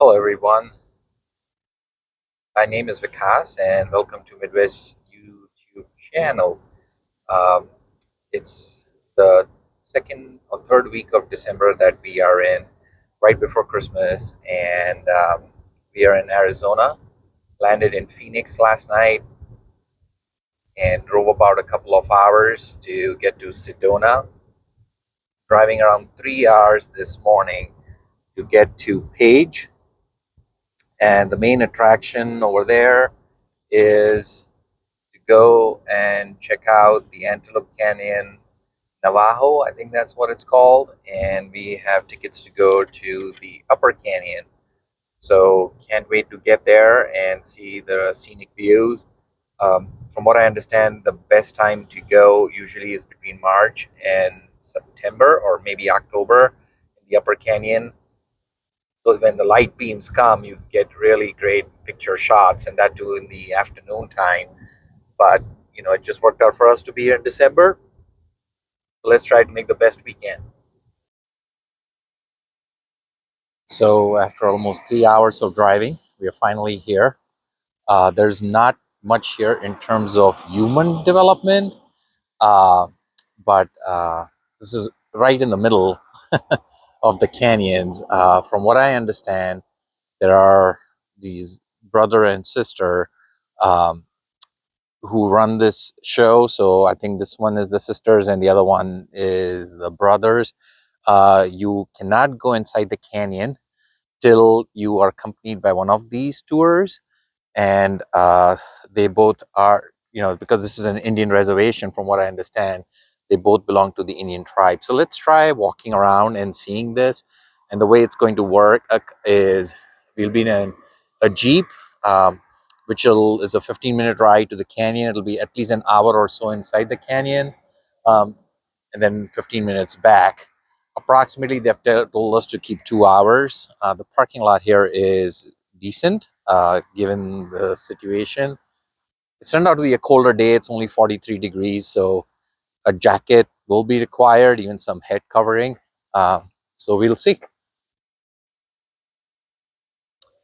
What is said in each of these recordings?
Hello everyone, my name is Vikas and welcome to Midwest YouTube channel. Um, it's the second or third week of December that we are in, right before Christmas, and we are in Arizona. Landed in Phoenix last night and drove about a couple of hours to get to Sedona, driving around 3 hours this morning to get to Page. And the main attraction over there is to go and check out the Antelope Canyon, Navajo, I think that's what it's called. And we have tickets to go to the Upper Canyon. So can't wait to get there and see the scenic views. From what I understand, the best time to go usually is between March and September or maybe October in the Upper Canyon. So when the light beams come, you get really great picture shots, and that too in the afternoon time. But it just worked out for us to be here in December. So let's try to make the best we can. So after almost 3 hours of driving, we are finally here. There's not much here in terms of human development, uh, but this is right in the middle of the canyons. From what I understand, there are these brother and sister um, who run this show. So I think this one is the sisters and the other one is the brothers. You cannot go inside the canyon till you are accompanied by one of these tours. And they both are, because this is an Indian reservation, from what I understand, they both belong to the Indian tribe. So let's try walking around and seeing this. And the way it's going to work is we'll be in a Jeep, which is a 15-minute ride to the canyon. It'll be at least an hour or so inside the canyon, um, and then 15 minutes back. Approximately, they've told us to keep 2 hours. The parking lot here is decent, given the situation. It's turned out to be a colder day. It's only 43 degrees, so a jacket will be required, even some head covering. So we'll see.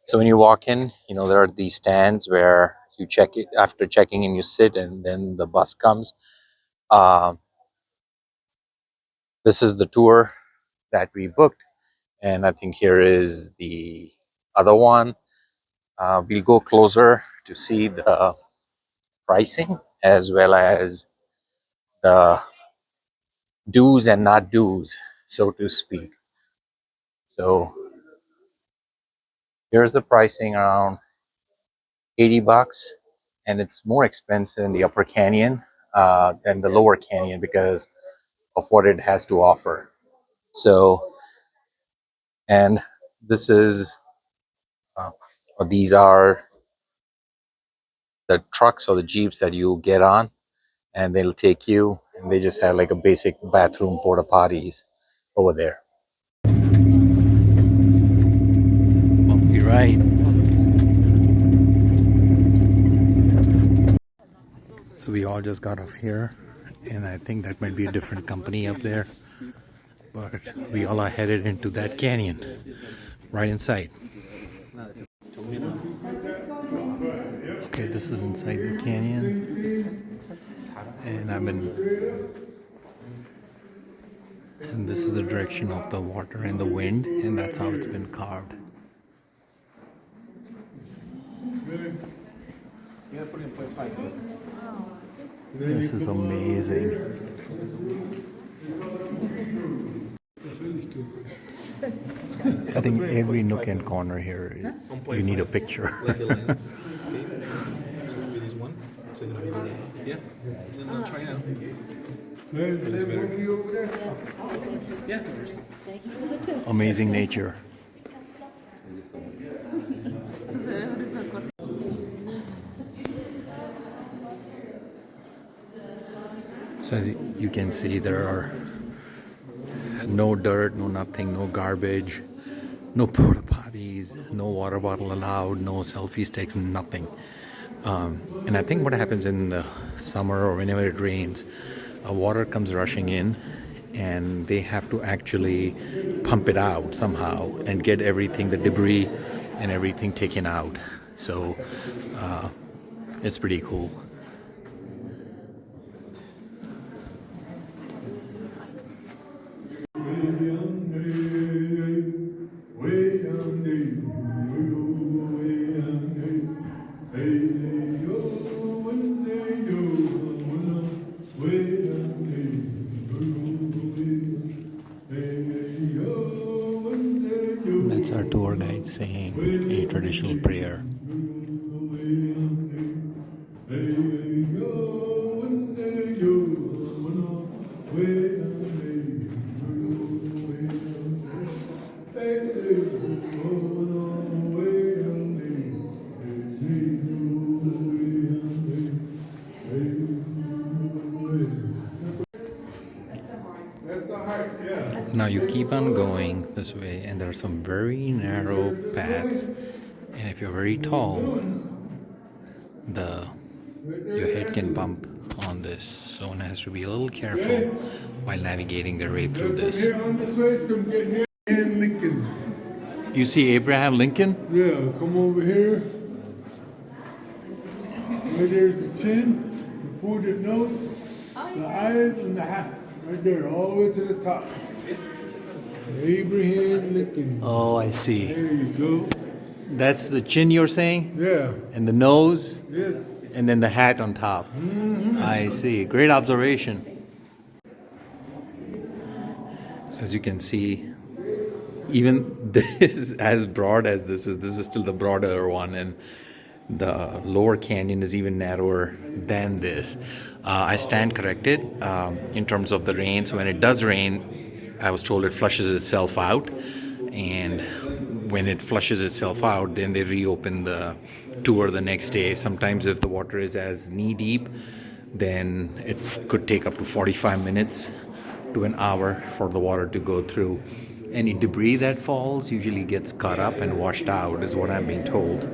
So when you walk in, there are these stands where you check it. After checking in, you sit, and then the bus comes. This is the tour that we booked, and I think here is the other one. We'll go closer to see the pricing as well as the do's and not do's, so to speak. So here's the pricing, around $80, and it's more expensive in the Upper Canyon than the Lower Canyon because of what it has to offer. So, and this is, these are the trucks or the Jeeps that you get on, and they'll take you, and they just have like a basic bathroom porta potties over there. Bumpy ride. So we all just got off here, and I think that might be a different company up there, but we all are headed into that canyon right inside. Okay, this is inside the canyon, and this is the direction of the water and the wind, and that's how it's been carved. This is amazing. I think every nook and corner here, you need a picture. Like the landscape has to be this one. So you're gonna be yeah. No, try now. Yeah. Amazing nature. So as you can see, there are no dirt, no nothing, no garbage, no porta potties, no water bottle allowed, no selfie sticks, nothing. And I think what happens in the summer or whenever it rains, water comes rushing in, and they have to actually pump it out somehow and get everything, the debris and everything taken out. So it's pretty cool. That's our tour guide saying a traditional prayer. Now you keep on going this way, and there are some very narrow paths, and if you're very tall, your head can bump on this, so one has to be a little careful while navigating their way through this. You see Abraham Lincoln? Yeah, come over here. Right there's the chin, the pointed nose, the eyes, and the hat. Right there, all the way to the top. Abraham Lincoln. Oh, I see. There you go. That's the chin you're saying? Yeah. And the nose? Yes. And then the hat on top. I see. Great observation. So as you can see, even this is as broad as this is still the broader one, and the lower canyon is even narrower than this. I stand corrected in terms of the rain. So when it does rain, I was told it flushes itself out, and when it flushes itself out, then they reopen the tour the next day. Sometimes if the water is as knee deep, then it could take up to 45 minutes to an hour for the water to go through. Any debris that falls usually gets caught up and washed out, is what I'm being told.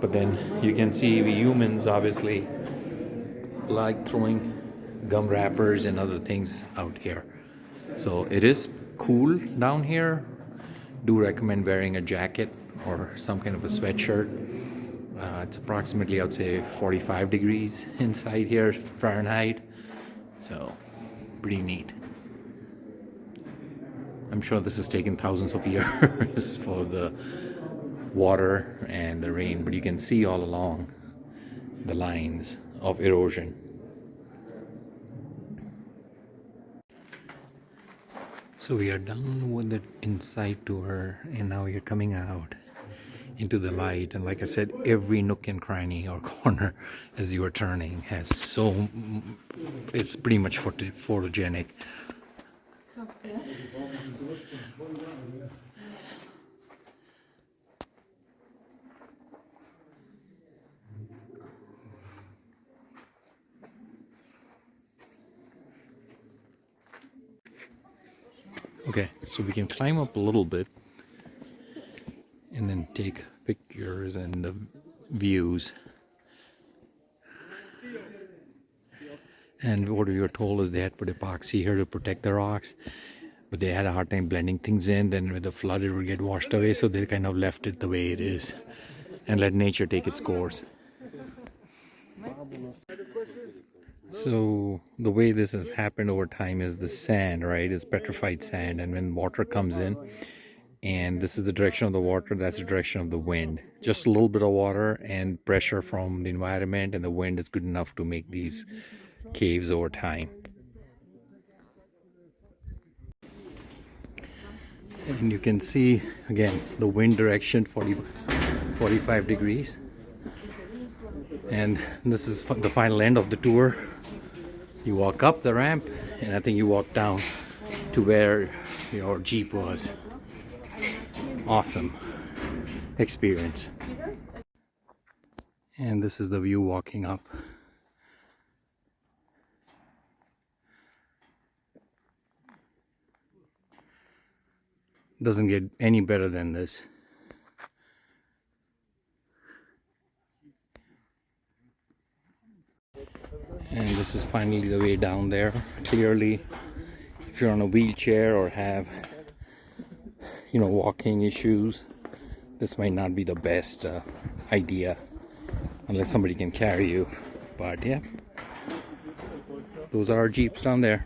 But then you can see we humans obviously like throwing gum wrappers and other things out here. So it is cool down here. Do recommend wearing a jacket or some kind of a sweatshirt. It's approximately, I would say, 45 degrees inside here, Fahrenheit. So pretty neat. I'm sure this has taken thousands of years for the water and the rain, but you can see all along the lines of erosion. So we are done with the inside tour, and now you're coming out into the light. And like I said, every nook and cranny or corner as you are turning has it's pretty much photogenic. Okay, so we can climb up a little bit and then take pictures and the views. And what we were told is they had put epoxy here to protect the rocks, but they had a hard time blending things in. Then with the flood, it would get washed away, so they kind of left it the way it is and let nature take its course. So the way this has happened over time is the sand, right? It's petrified sand, and when water comes in, and this is the direction of the water, that's the direction of the wind. Just a little bit of water and pressure from the environment and the wind is good enough to make these caves over time. And you can see again the wind direction 45 degrees, and this is the final end of the tour. You walk up the ramp, and I think you walk down to where your Jeep was. Awesome experience. And this is the view walking up. Doesn't get any better than this. And this is finally the way down there. Clearly, if you're on a wheelchair or have, walking issues, this might not be the best idea unless somebody can carry you. But yeah, those are our jeeps down there.